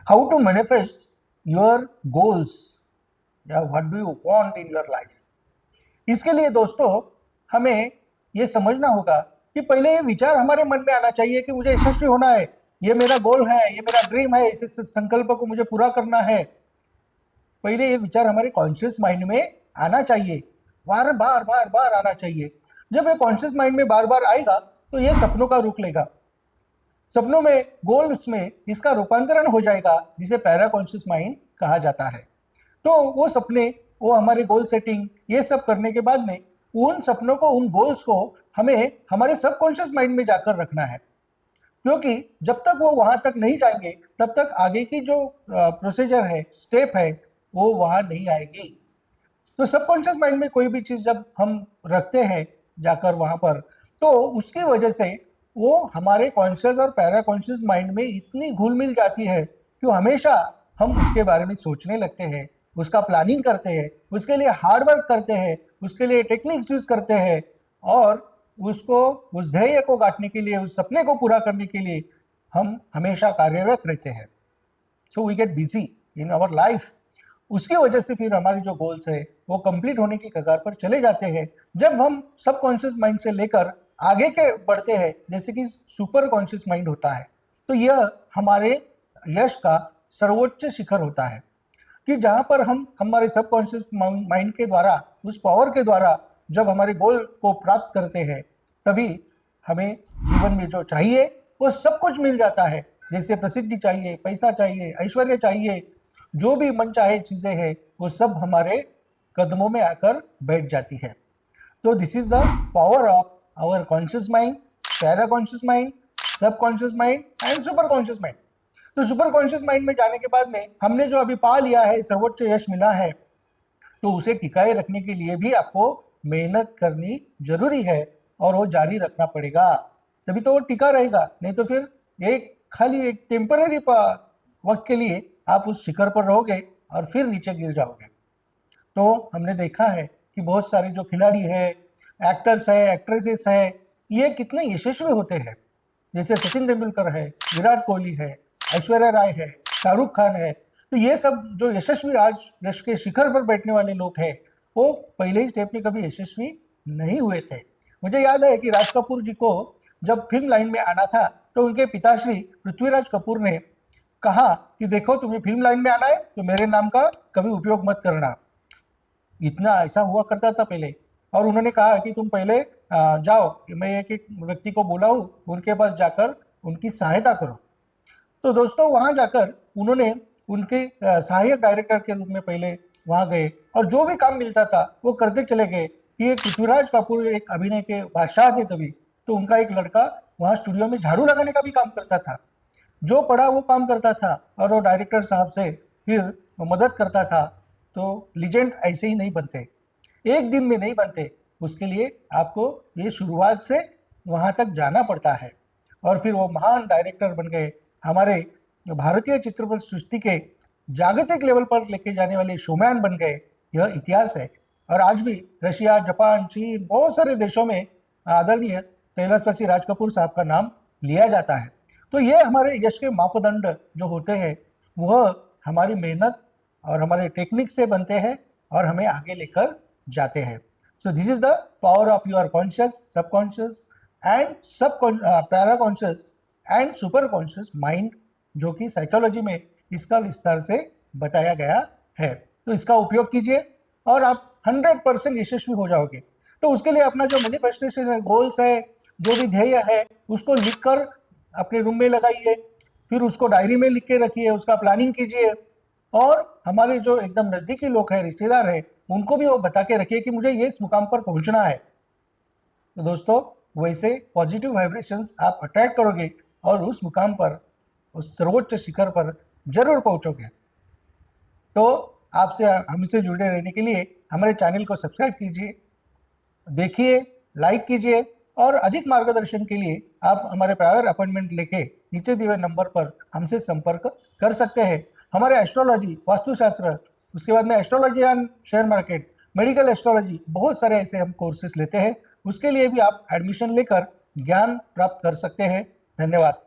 How to manifest your goals या what do you want in your life. इसके लिए दोस्तों हमें ये समझना होगा कि पहले ये विचार हमारे मन में आना चाहिए कि मुझे यशस्वी होना है, ये मेरा गोल है, ये मेरा ड्रीम है, इस संकल्प को मुझे पूरा करना है। पहले ये विचार हमारे कॉन्शियस माइंड में आना चाहिए, बार बार बार बार आना चाहिए। जब ये कॉन्शियस माइंड में बार बार आएगा तो ये सपनों का रूप लेगा, सपनों में गोल्स में इसका रूपांतरण हो जाएगा, जिसे पैरा कॉन्शियस माइंड कहा जाता है। तो वो सपने, वो हमारे गोल सेटिंग, ये सब करने के बाद में उन सपनों को, उन गोल्स को हमें हमारे सबकॉन्शियस माइंड में जाकर रखना है, क्योंकि जब तक वो वहां तक नहीं जाएंगे तब तक आगे की जो प्रोसीजर है, स्टेप है, वो वहां नहीं आएगी। तो सबकॉन्शियस माइंड में कोई भी चीज जब हम रखते हैं जाकर वहां पर, तो उसकी वजह से वो हमारे कॉन्शियस और पैरा कॉन्शियस माइंड में इतनी घुल मिल जाती है कि हमेशा हम उसके बारे में सोचने लगते हैं, उसका प्लानिंग करते हैं, उसके लिए हार्ड वर्क करते हैं, उसके लिए टेक्निक्स यूज करते हैं, और उसको, उस ध्येय को गांठने के लिए, उस सपने को पूरा करने के लिए हम हमेशा कार्यरत रहते हैं। So we get busy in our life. उसकी वजह से फिर हमारे जो गोल्स है वो कंप्लीट होने की कगार पर चले जाते हैं। जब हम सबकॉन्शियस माइंड से लेकर आगे के बढ़ते हैं, जैसे कि सुपर कॉन्शियस माइंड होता है, तो यह हमारे यश का सर्वोच्च शिखर होता है कि जहाँ पर हम हमारे सबकॉन्शियस माइंड के द्वारा, उस पावर के द्वारा जब हमारे गोल को प्राप्त करते हैं, तभी हमें जीवन में जो चाहिए वो सब कुछ मिल जाता है। जैसे प्रसिद्धि चाहिए, पैसा चाहिए, ऐश्वर्य चाहिए, जो भी मन चाहे चीजें हैं, वो सब हमारे कदमों में आकर बैठ जाती है। तो this is the power of our conscious mind, para conscious mind, subconscious mind and super conscious mind. तो सुपर कॉन्शियस माइंड में जाने के बाद में हमने जो अभी पा लिया है, सर्वोच्च यश मिला है, तो उसे टिकाए रखने के लिए भी आपको मेहनत करनी जरूरी है और वो जारी रखना पड़ेगा, तभी तो वो टिका रहेगा। नहीं तो फिर खाली एक टेम्पररी वक्त के लिए आप उस शिखर पर रहोगे और फिर नीचे गिर जाओगे। तो हमने देखा है कि बहुत सारे जो खिलाड़ी है, एक्टर्स है, एक्ट्रेसेस है, ये कितने यशस्वी होते हैं। जैसे सचिन तेंदुलकर है, विराट कोहली है, ऐश्वर्या राय है, शाहरुख खान है। तो ये सब जो यशस्वी, आज यश के शिखर पर बैठने वाले लोग हैं, वो पहले ही स्टेप में कभी यशस्वी नहीं हुए थे। मुझे याद है कि राज कपूर जी को जब फिल्म लाइन में आना था, तो उनके पिताश्री पृथ्वीराज कपूर ने कहा कि देखो, तुम्हें फिल्म लाइन में आना है तो मेरे नाम का कभी उपयोग मत करना। इतना ऐसा हुआ करता था पहले। और उन्होंने कहा कि तुम पहले जाओ, मैं एक एक व्यक्ति को बुलाऊं, उनके पास जाकर उनकी सहायता करो। तो दोस्तों वहां जाकर उन्होंने उनके सहायक डायरेक्टर के रूप में पहले वहां गए, और जो भी काम मिलता था वो करते चले गए। कि एक पृथ्वीराज कपूर एक अभिनय के बादशाह थे तभी, तो उनका एक लड़का वहां स्टूडियो में झाड़ू लगाने का भी काम करता था। जो पढ़ा वो काम करता था, और वो डायरेक्टर साहब से फिर वो मदद करता था। तो लीजेंड ऐसे ही नहीं बनते, एक दिन में नहीं बनते। उसके लिए आपको ये शुरुआत से वहां तक जाना पड़ता है, और फिर वो महान डायरेक्टर बन गए, हमारे भारतीय चित्रपट सृष्टि के जागतिक लेवल पर लेके जाने वाले शोमैन बन गए। यह इतिहास है। और आज भी रशिया, जापान, चीन, बहुत सारे देशों में आदरणीय कैलाशवासी राज कपूर साहब का नाम लिया जाता है। तो ये हमारे यश के मापदंड जो होते हैं, वह हमारी मेहनत और हमारे टेक्निक से बनते हैं और हमें आगे लेकर जाते हैं। So this is the power of your conscious, subconscious and para conscious and super conscious mind, जो कि साइकोलॉजी में इसका विस्तार से बताया गया है। तो इसका उपयोग कीजिए और आप 100% यशस्वी हो जाओगे। तो उसके लिए अपना जो मैनिफेस्टेशन है, गोल्स है, जो भी ध्येय है, उसको लिखकर अपने रूम में लगाइए, फिर उसको डायरी में लिख के रखिए, उसका प्लानिंग कीजिए। और हमारे जो एकदम नज़दीकी लोग हैं, रिश्तेदार हैं, उनको भी वो बता के रखिए कि मुझे ये इस मुकाम पर पहुंचना है। तो दोस्तों वैसे पॉजिटिव वाइब्रेशंस आप अट्रैक्ट करोगे और उस मुकाम पर, उस सर्वोच्च शिखर पर जरूर पहुंचोगे। तो आपसे, हमसे जुड़े रहने के लिए हमारे चैनल को सब्सक्राइब कीजिए, देखिए, लाइक कीजिए, और अधिक मार्गदर्शन के लिए आप हमारे प्रायर अपॉइंटमेंट लेके नीचे दिए हुए नंबर पर हमसे संपर्क कर सकते हैं। हमारे एस्ट्रोलॉजी, वास्तुशास्त्र, उसके बाद में astrology and share market, medical astrology, बहुत सारे ऐसे हम कोर्सेज लेते हैं। उसके लिए भी आप एडमिशन लेकर ज्ञान प्राप्त कर सकते हैं। धन्यवाद।